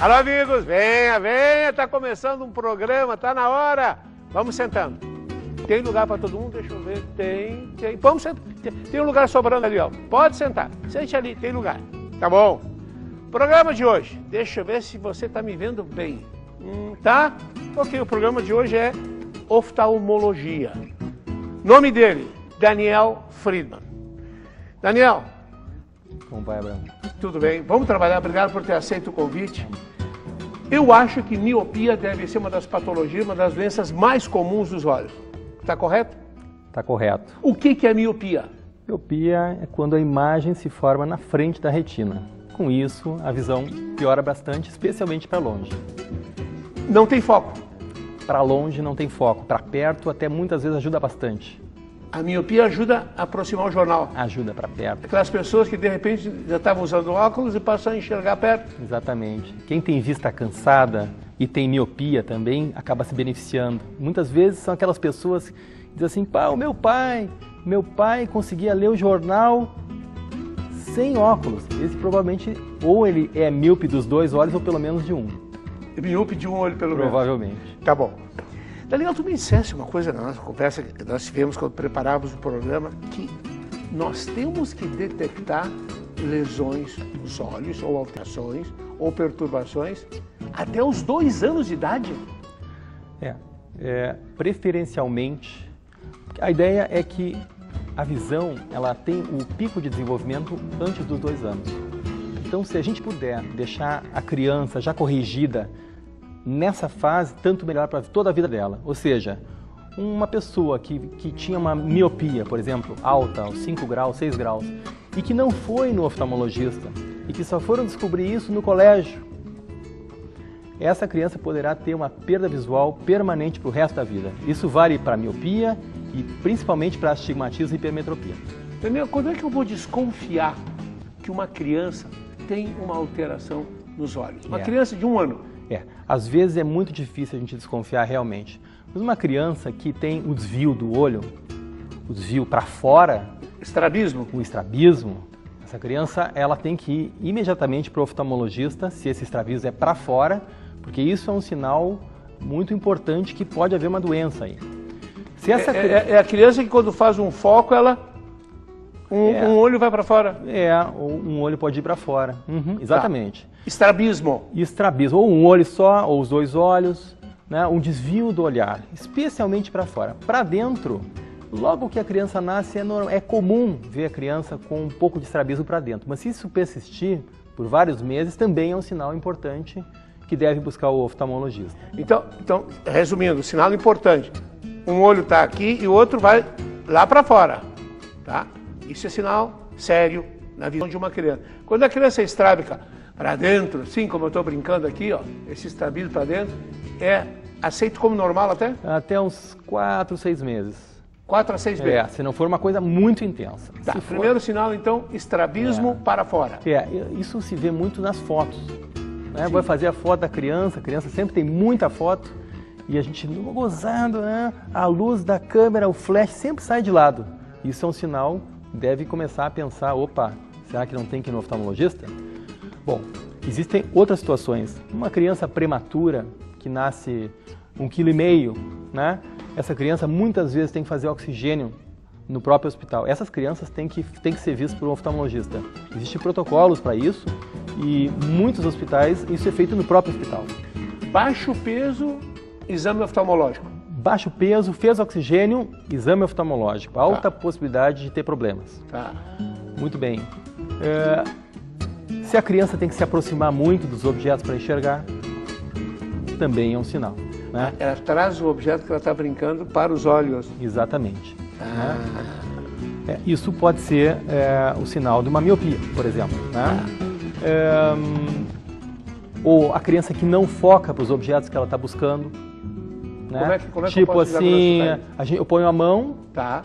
Alô, amigos, venha, venha, tá começando um programa, tá na hora. Vamos sentando. Tem lugar para todo mundo? Deixa eu ver. Tem. Vamos sentar. Tem um lugar sobrando ali, ó. Pode sentar. Sente ali, tem lugar. Tá bom. Programa de hoje. Deixa eu ver se você tá me vendo bem. Tá? Ok, o programa de hoje é oftalmologia. Nome dele, Daniel Friedman. Daniel. Como vai, Abraão? Tudo bem. Vamos trabalhar. Obrigado por ter aceito o convite. Eu acho que miopia deve ser uma das patologias, uma das doenças mais comuns dos olhos. Está correto? Está correto. O que é miopia? Miopia é quando a imagem se forma na frente da retina. Com isso, a visão piora bastante, especialmente para longe. Não tem foco? Para longe não tem foco. Para perto até muitas vezes ajuda bastante. A miopia ajuda a aproximar o jornal. Ajuda para perto. Aquelas pessoas que de repente já estavam usando óculos e passam a enxergar perto. Exatamente. Quem tem vista cansada e tem miopia também acaba se beneficiando. Muitas vezes são aquelas pessoas que dizem assim, pá, o meu pai conseguia ler o jornal sem óculos. Esse provavelmente ou ele é míope dos dois olhos ou pelo menos de um. Míope de um olho pelo menos. Provavelmente. Tá bom. Daniel, tu me disseste uma coisa na nossa conversa que nós tivemos quando preparávamos o programa, que nós temos que detectar lesões nos olhos, ou alterações, ou perturbações, até os 2 anos de idade. Preferencialmente, a ideia é que a visão ela tem o pico de desenvolvimento antes dos 2 anos. Então, se a gente puder deixar a criança já corrigida nessa fase, tanto melhor para toda a vida dela. Ou seja, uma pessoa que tinha uma miopia, por exemplo, alta, 5 graus, 6 graus, e que não foi no oftalmologista, e que só foram descobrir isso no colégio, essa criança poderá ter uma perda visual permanente para o resto da vida. Isso vale para a miopia e principalmente para astigmatismo e hipermetropia. Daniel, quando é que eu vou desconfiar que uma criança tem uma alteração nos olhos? Uma criança de 1 ano. Às vezes é muito difícil a gente desconfiar realmente. Mas uma criança que tem o desvio do olho, o desvio para fora... Estrabismo? O estrabismo. Essa criança ela tem que ir imediatamente para o oftalmologista, se esse estrabismo é para fora, porque isso é um sinal muito importante que pode haver uma doença aí. Se essa é a criança que quando faz um foco, ela... Um olho vai para fora? Ou um olho pode ir para fora. Exatamente. Tá. Estrabismo? Estrabismo, ou um olho só, ou os 2 olhos, né? Um desvio do olhar, especialmente para fora. Para dentro, logo que a criança nasce, é comum ver a criança com um pouco de estrabismo para dentro. Mas se isso persistir por vários meses, também é um sinal importante que deve buscar o oftalmologista. Então resumindo, sinal importante. Um olho está aqui e o outro vai lá para fora, tá? Isso é sinal sério na visão de uma criança. Quando a criança é estrábica para dentro, assim como eu estou brincando aqui, ó, esse estrabismo para dentro, é aceito como normal até? Até uns 4, 6 meses. 4 a 6 meses? Se não for uma coisa muito intensa. Tá, primeiro sinal, então, estrabismo para fora. Isso se vê muito nas fotos. Né? Vai fazer a foto da criança, a criança sempre tem muita foto, e a gente gozando, né? A luz da câmera, o flash sempre sai de lado. Isso é um sinal... deve começar a pensar, opa, será que não tem que ir no oftalmologista? Bom, existem outras situações. Uma criança prematura, que nasce 1,5 kg, né? Essa criança muitas vezes tem que fazer oxigênio no próprio hospital. Essas crianças têm que ser vistas por um oftalmologista. Existem protocolos para isso e muitos hospitais, isso é feito no próprio hospital. Baixo peso, exame oftalmológico. Baixo peso, fez oxigênio, exame oftalmológico. Alta possibilidade de ter problemas. Tá. Muito bem. Se a criança tem que se aproximar muito dos objetos para enxergar, também é um sinal. Né? Ela traz o objeto que ela está brincando para os olhos. Exatamente. Isso pode ser o sinal de uma miopia, por exemplo. Né? Ou a criança que não foca para os objetos que ela está buscando. Né? Como é que tipo eu posso assim, eu ponho a mão,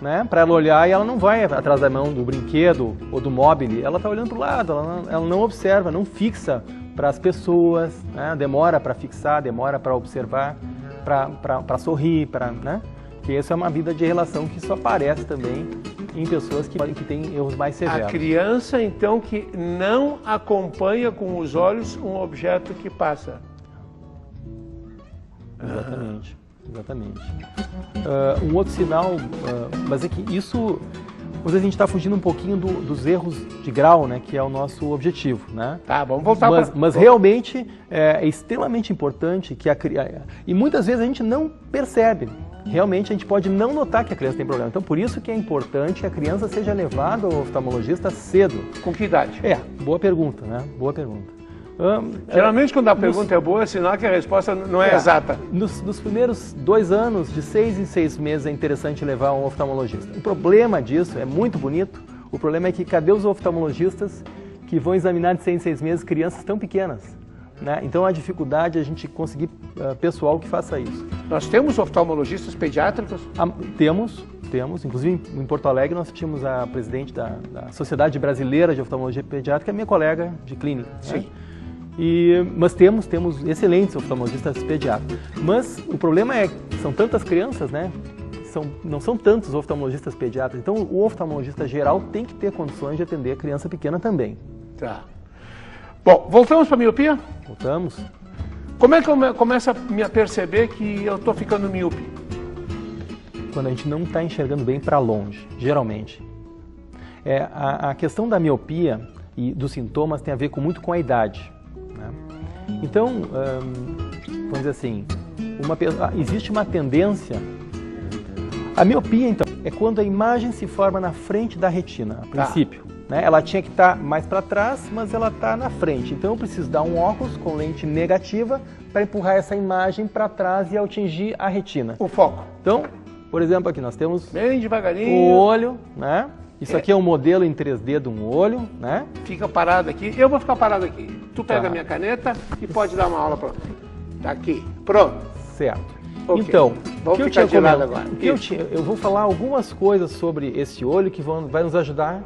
né, para ela olhar e ela não vai atrás da mão do brinquedo ou do mobile, ela está olhando para o lado, ela não observa, não fixa para as pessoas, né? Demora para fixar, demora para observar, para sorrir, né? Que essa é uma vida de relação que só aparece também em pessoas que têm erros mais severos. A criança, então, que não acompanha com os olhos um objeto que passa. Exatamente, exatamente. Um outro sinal, mas é que isso, às vezes a gente está fugindo um pouquinho dos erros de grau, né, que é o nosso objetivo, né? Tá, vamos voltar mas realmente é extremamente importante que e muitas vezes a gente não percebe. Realmente a gente pode não notar que a criança tem problema. Então por isso que é importante que a criança seja levada ao oftalmologista cedo. Com que idade? Boa pergunta, né? Boa pergunta. Geralmente quando a pergunta é boa, é sinal que a resposta não é exata. Nos primeiros 2 anos, de 6 em 6 meses, é interessante levar um oftalmologista. O problema disso é muito bonito. O problema é que cadê os oftalmologistas que vão examinar de 6 em 6 meses crianças tão pequenas? Né? Então a dificuldade é a gente conseguir pessoal que faça isso. Nós temos oftalmologistas pediátricos? Temos. Inclusive em Porto Alegre nós tínhamos a presidente da Sociedade Brasileira de Oftalmologia Pediátrica, minha colega de clínica. Sim. Né? Mas temos excelentes oftalmologistas pediátricos. Mas o problema é que são tantas crianças, né? Não são tantos oftalmologistas pediátricos. Então o oftalmologista geral tem que ter condições de atender a criança pequena também. Tá. Bom, voltamos para a miopia? Voltamos. Como é que eu começo a perceber que eu estou ficando míope? Quando a gente não está enxergando bem para longe, geralmente. A questão da miopia e dos sintomas tem a ver muito com a idade. Né? Então, vamos dizer assim, existe uma tendência... A miopia, então, é quando a imagem se forma na frente da retina, a princípio. Né? Ela tinha que estar mais para trás, mas ela está na frente. Então eu preciso dar um óculos com lente negativa para empurrar essa imagem para trás e atingir a retina. O foco. Então, por exemplo, aqui nós temos bem devagarinho o olho, né? Isso aqui é um modelo em 3D de um olho, né? Fica parado aqui. Eu vou ficar parado aqui. Tu pega a minha caneta e pode dar uma aula para você. Tá aqui. Pronto. Certo. Okay. Então, vamos ficar de lado agora. Eu vou falar algumas coisas sobre esse olho que vai nos ajudar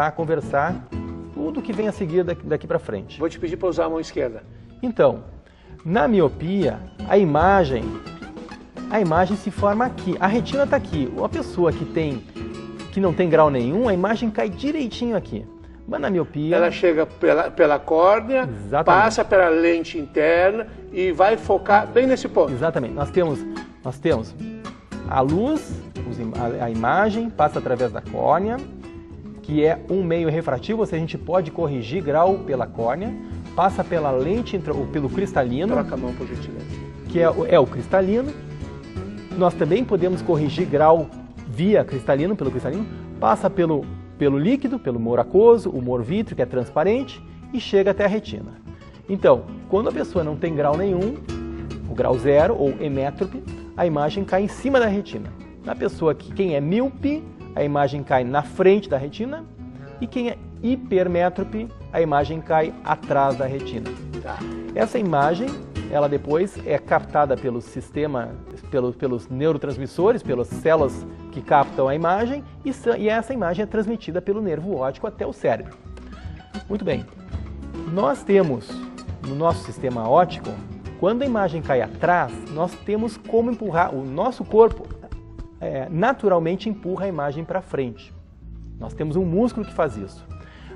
a conversar tudo que vem a seguir daqui para frente. Vou te pedir para usar a mão esquerda. Então, na miopia, a imagem se forma aqui. A retina está aqui. Uma pessoa que não tem grau nenhum, a imagem cai direitinho aqui. Mas na miopia... Ela chega pela córnea, passa pela lente interna e vai focar bem nesse ponto. Exatamente. Nós temos a luz, a imagem passa através da córnea, que é um meio refrativo, ou seja, a gente pode corrigir grau pela córnea, passa pela lente, pelo cristalino. Troca a mão, por gentileza. Que é o cristalino. Nós também podemos corrigir grau via cristalino, pelo cristalino, passa pelo líquido, pelo humor aquoso, o humor vítreo, que é transparente, e chega até a retina. Então, quando a pessoa não tem grau nenhum, o grau 0 ou emétrope, a imagem cai em cima da retina. Na pessoa quem é míope, a imagem cai na frente da retina, e quem é hipermétrope, a imagem cai atrás da retina. Tá. Essa imagem, ela depois é captada pelo sistema, pelos neurotransmissores, pelas células que captam a imagem, e essa imagem é transmitida pelo nervo óptico até o cérebro. Muito bem. Nós temos, no nosso sistema óptico, quando a imagem cai atrás, nós temos como empurrar, o nosso corpo naturalmente empurra a imagem para frente. Nós temos um músculo que faz isso.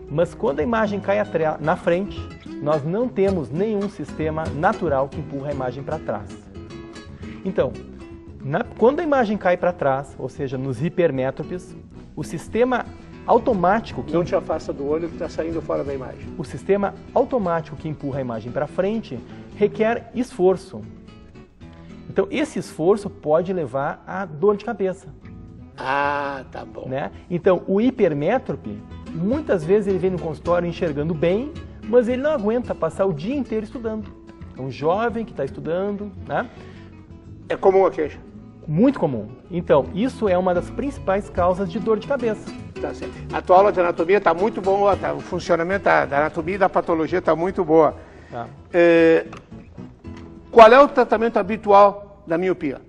Mas quando a imagem cai na frente, nós não temos nenhum sistema natural que empurra a imagem para trás. Então, quando a imagem cai para trás, ou seja, nos hipermétropes, o sistema automático... Não te afasta do olho que está saindo fora da imagem. O sistema automático que empurra a imagem para frente requer esforço. Então, esse esforço pode levar a dor de cabeça. Ah, tá bom. Né? Então, o hipermétrope, muitas vezes ele vem no consultório enxergando bem, mas ele não aguenta passar o dia inteiro estudando. É um jovem que está estudando, né? É comum a queixa? Muito comum. Então, isso é uma das principais causas de dor de cabeça. Tá certo. A tua aula de anatomia está muito boa, o funcionamento da anatomia e da patologia está muito boa. Tá. Qual é o tratamento habitual da miopia?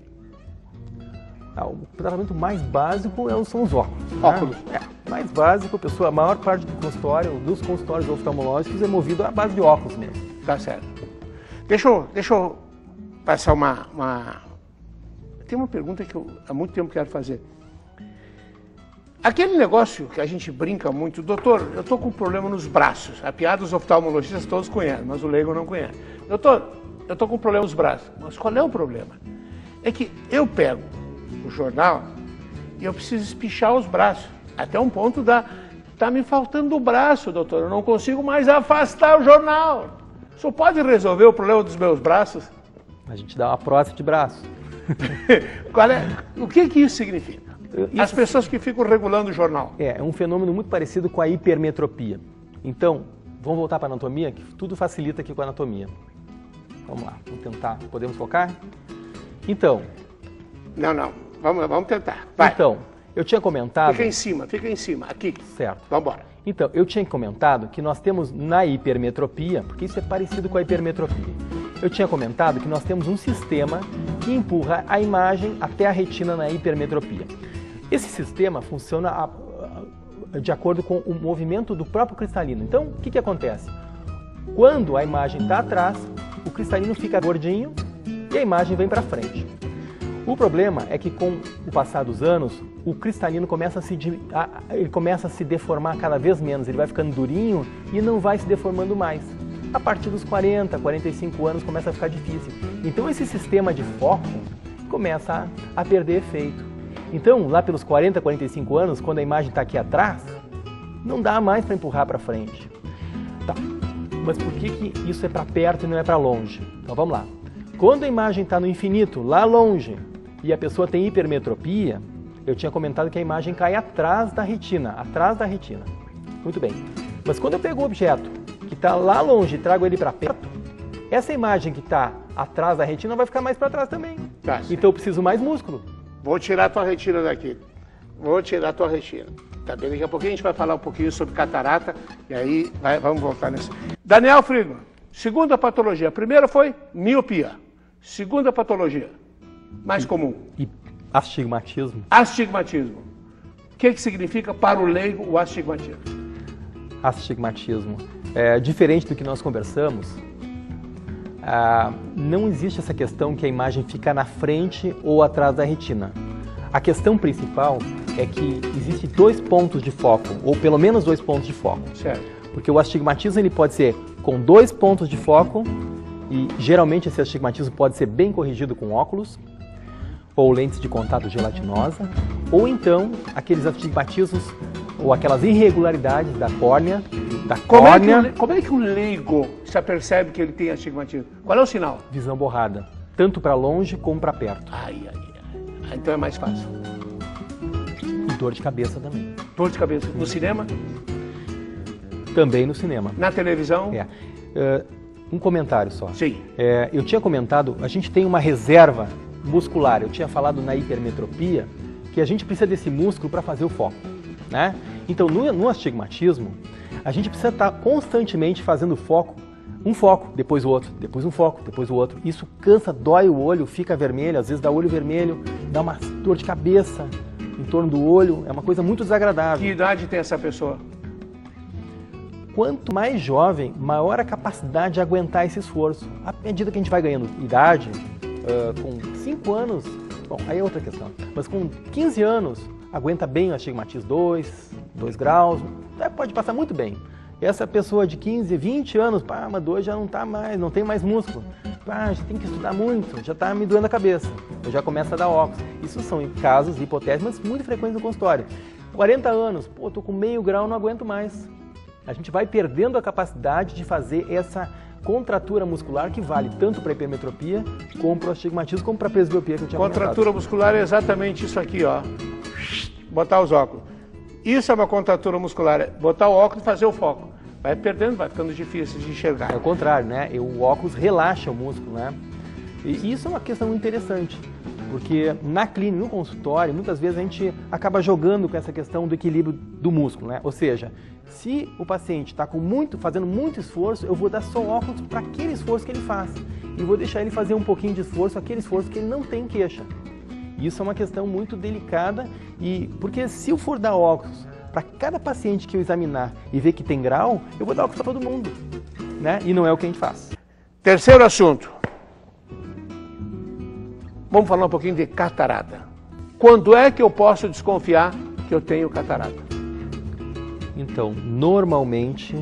O tratamento mais básico são os óculos. Óculos. Né? Mais básico, a maior parte dos consultórios oftalmológicos é movido à base de óculos mesmo. Tá certo. Deixa eu passar uma... Tem uma pergunta que eu há muito tempo quero fazer. Aquele negócio que a gente brinca muito, doutor, eu estou com um problema nos braços. A piada dos oftalmologistas todos conhecem, mas o leigo não conhece. Doutor, eu estou com um problema nos braços. Mas qual é o problema? É que eu pego o jornal e eu preciso espichar os braços. Até um ponto tá me faltando o braço, doutor. Eu não consigo mais afastar o jornal. O senhor pode resolver o problema dos meus braços? A gente dá uma prótese de braço. O que isso significa? As pessoas que ficam regulando o jornal. É um fenômeno muito parecido com a hipermetropia. Então, vamos voltar para a anatomia, que tudo facilita aqui com a anatomia. Vamos lá, vamos tentar. Podemos focar? Então... Não. Vamos tentar. Vai. Então, eu tinha comentado... Fica em cima, aqui. Certo. Vamos embora. Então, eu tinha comentado que nós temos na hipermetropia, porque isso é parecido com a hipermetropia, eu tinha comentado que nós temos um sistema que empurra a imagem até a retina na hipermetropia. Esse sistema funciona de acordo com o movimento do próprio cristalino. Então, o que acontece? Quando a imagem está atrás, o cristalino fica gordinho e a imagem vem para frente. O problema é que com o passar dos anos, o cristalino começa a se deformar cada vez menos, ele vai ficando durinho e não vai se deformando mais. A partir dos 40, 45 anos começa a ficar difícil. Então esse sistema de foco começa a perder efeito. Então, lá pelos 40, 45 anos, quando a imagem está aqui atrás, não dá mais para empurrar para frente. Tá. Mas por que isso é para perto e não é para longe? Então vamos lá. Quando a imagem está no infinito, lá longe, e a pessoa tem hipermetropia, eu tinha comentado que a imagem cai atrás da retina. Muito bem. Mas quando eu pego um objeto que está lá longe e trago ele para perto, essa imagem que está atrás da retina vai ficar mais para trás também. Tá, então eu preciso mais músculo. Vou tirar a tua retina daqui. Tá bem? Daqui a pouquinho a gente vai falar um pouquinho sobre catarata e aí vamos voltar nisso. Daniel Friedman, segunda patologia. A primeira foi miopia. Segunda patologia, mais comum. E astigmatismo. Astigmatismo. O que significa para o leigo o astigmatismo? Astigmatismo. Diferente do que nós conversamos, não existe essa questão que a imagem fica na frente ou atrás da retina. A questão principal é que existem 2 pontos de foco, ou pelo menos 2 pontos de foco. Certo. Porque o astigmatismo ele pode ser com 2 pontos de foco, e geralmente esse astigmatismo pode ser bem corrigido com óculos, ou lentes de contato gelatinosa, ou então aqueles astigmatismos ou aquelas irregularidades da córnea. Como é que o leigo se apercebe que ele tem astigmatismo? Qual é o sinal? Visão borrada, tanto para longe como para perto. Então é mais fácil. E dor de cabeça também. Dor de cabeça. No cinema? Também no cinema. Na televisão? Um comentário só. Sim. Eu tinha comentado, a gente tem uma reserva muscular. Eu tinha falado na hipermetropia que a gente precisa desse músculo para fazer o foco, né? Então, no astigmatismo, a gente precisa estar constantemente fazendo foco, um foco, depois o outro, depois um foco, depois o outro. Isso cansa, dói o olho, fica vermelho, às vezes dá olho vermelho, dá uma dor de cabeça em torno do olho, é uma coisa muito desagradável. Que idade tem essa pessoa? Quanto mais jovem, maior a capacidade de aguentar esse esforço. À medida que a gente vai ganhando idade, com 5 anos, bom, aí é outra questão, mas com 15 anos, aguenta bem o astigmatismo 2 graus, pode passar muito bem. Essa pessoa de 15, 20 anos, mas 2 já não tá mais, não tem mais músculo. Já tem que estudar muito, já está me doendo a cabeça. Eu já começo a dar óculos. Isso são casos hipotéticos, mas muito frequentes no consultório. 40 anos, tô com meio grau, não aguento mais. A gente vai perdendo a capacidade de fazer essa contratura muscular que vale tanto para a hipermetropia, como para o astigmatismo, como para a presbiopia que eu tinha comentado. Contratura muscular é exatamente isso aqui, ó. Botar os óculos. Isso é uma contratura muscular, é botar o óculos e fazer o foco. Vai perdendo, vai ficando difícil de enxergar. É o contrário, né? O óculos relaxa o músculo, né? E isso é uma questão interessante, porque na clínica, no consultório, muitas vezes a gente acaba jogando com essa questão do equilíbrio do músculo, né? Ou seja, se o paciente está fazendo muito esforço, eu vou dar só óculos para aquele esforço que ele faz. E vou deixar ele fazer um pouquinho de esforço, aquele esforço que ele não tem queixa. Isso é uma questão muito delicada, porque se eu for dar óculos para cada paciente que eu examinar e ver que tem grau, eu vou dar óculos para todo mundo, né? E não é o que a gente faz. Terceiro assunto. Vamos falar um pouquinho de catarata. Quando é que eu posso desconfiar que eu tenho catarata? Então, normalmente,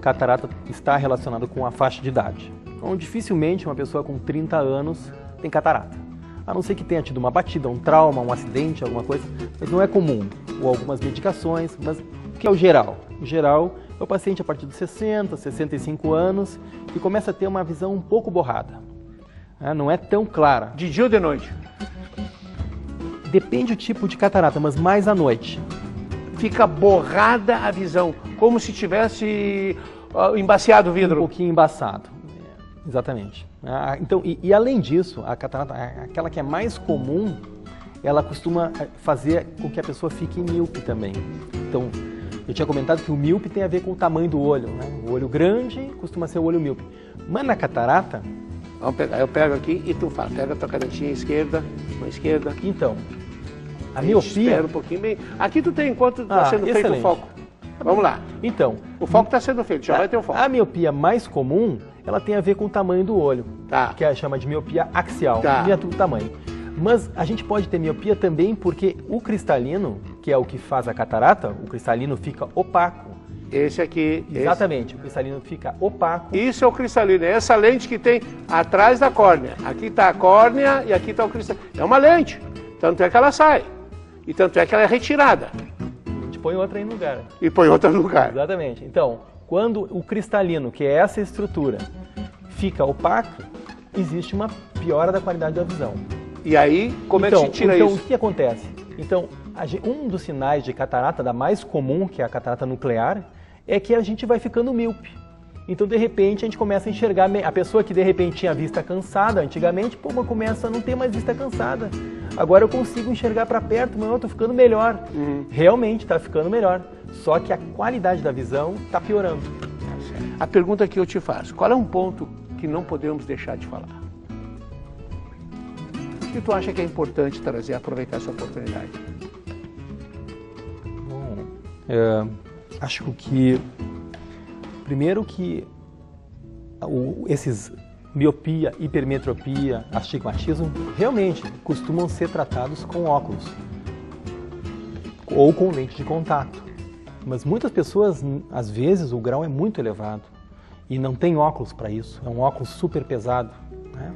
catarata está relacionado com a faixa de idade. Então, dificilmente uma pessoa com 30 anos tem catarata. A não ser que tenha tido uma batida, um trauma, um acidente, alguma coisa, mas não é comum. Ou algumas medicações, mas o que é o geral? O geral é o paciente a partir de 60, 65 anos que começa a ter uma visão um pouco borrada. Não é tão clara. De dia ou de noite? Depende do tipo de catarata, mas mais à noite. Fica borrada a visão, como se tivesse embaciado o vidro. Um pouquinho embaçado, exatamente. Então, e além disso, a catarata, aquela que é mais comum, ela costuma fazer com que a pessoa fique míope também. Então, eu tinha comentado que o míope tem a ver com o tamanho do olho, né? O olho grande costuma ser o olho míope. Mas na catarata... Vamos pegar, eu pego aqui e tu fala, pega a tua canetinha esquerda, com a esquerda. Então, a miopia... Espera um pouquinho bem. Aqui tu tem enquanto está sendo feito o foco. Vamos lá. Então... O foco está sendo feito, já vai ter o foco. A miopia mais comum, ela tem a ver com o tamanho do olho, que é chama de miopia axial, do tamanho. Mas a gente pode ter miopia também porque o cristalino, que é o que faz a catarata, o cristalino fica opaco. Esse aqui. Exatamente, o cristalino fica opaco. Isso é o cristalino, é essa lente que tem atrás da córnea. Aqui está a córnea e aqui está o cristalino. É uma lente, tanto é que ela sai. E tanto é que ela é retirada. A gente põe outra aí no lugar. E põe outra no lugar. Exatamente. Então, quando o cristalino, que é essa estrutura, fica opaco, existe uma piora da qualidade da visão. E aí, como é que se tira isso? Então, o que acontece? Então, um dos sinais de catarata, da mais comum, que é a catarata nuclear, é que a gente vai ficando míope. Então, de repente, a gente começa a enxergar... A pessoa que, de repente, tinha vista cansada, antigamente, começa a não ter mais vista cansada. Agora eu consigo enxergar para perto, mas eu estou ficando melhor. Realmente está ficando melhor. Só que a qualidade da visão está piorando. A pergunta que eu te faço, qual é um ponto que não podemos deixar de falar? O que tu acha que é importante trazer, aproveitar essa oportunidade? Bom, acho que, primeiro que esses miopia, hipermetropia, astigmatismo, realmente costumam ser tratados com óculos ou com lente de contato. Mas muitas pessoas, às vezes, o grau é muito elevado e não tem óculos para isso, é um óculos super pesado, né?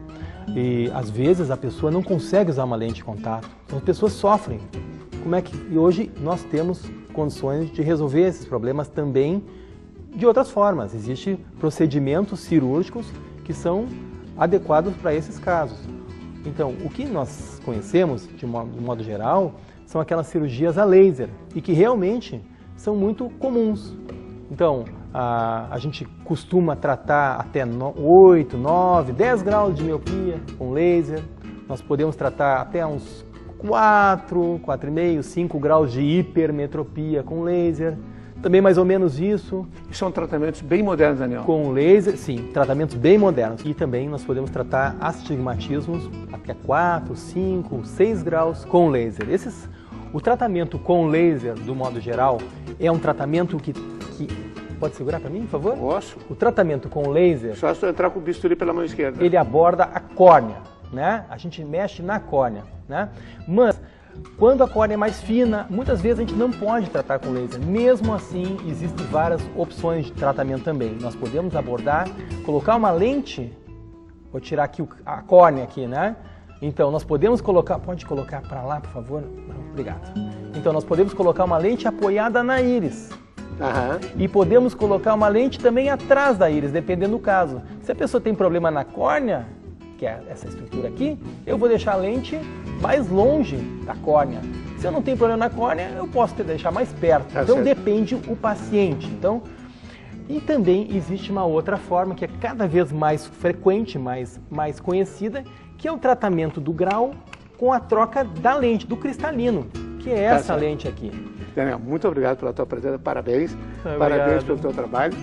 E às vezes a pessoa não consegue usar uma lente de contato, então as pessoas sofrem. E hoje nós temos condições de resolver esses problemas também de outras formas. Existem procedimentos cirúrgicos que são adequados para esses casos. Então, o que nós conhecemos, de modo geral, são aquelas cirurgias a laser e que realmente são muito comuns. Então, a gente costuma tratar até 8, 9, 10 graus de miopia com laser. Nós podemos tratar até uns 4, 4,5, 5 graus de hipermetropia com laser. Também mais ou menos isso. E são tratamentos bem modernos, Daniel? Com laser, sim, tratamentos bem modernos. E também nós podemos tratar astigmatismos até 4, 5, 6 graus com laser. O tratamento com laser, do modo geral, é um tratamento que pode segurar para mim, por favor? Posso. O tratamento com laser... Só se eu entrar com o bisturi pela mão esquerda. Ele aborda a córnea, né? A gente mexe na córnea, né? Mas, quando a córnea é mais fina, muitas vezes a gente não pode tratar com laser. Mesmo assim, existem várias opções de tratamento também. Nós podemos abordar, colocar uma lente... Vou tirar aqui a córnea aqui, né? Então, nós podemos colocar... Pode colocar para lá, por favor? Não, obrigado. Então, nós podemos colocar uma lente apoiada na íris. E podemos colocar uma lente também atrás da íris, dependendo do caso. Se a pessoa tem problema na córnea, que é essa estrutura aqui, eu vou deixar a lente mais longe da córnea. Se eu não tenho problema na córnea, eu posso deixar mais perto. Então, depende o paciente. E também existe uma outra forma que é cada vez mais frequente, mais conhecida, que é o tratamento do grau com a troca da lente, do cristalino, que é essa lente aqui. Daniel, muito obrigado pela tua presença, parabéns, parabéns pelo teu trabalho.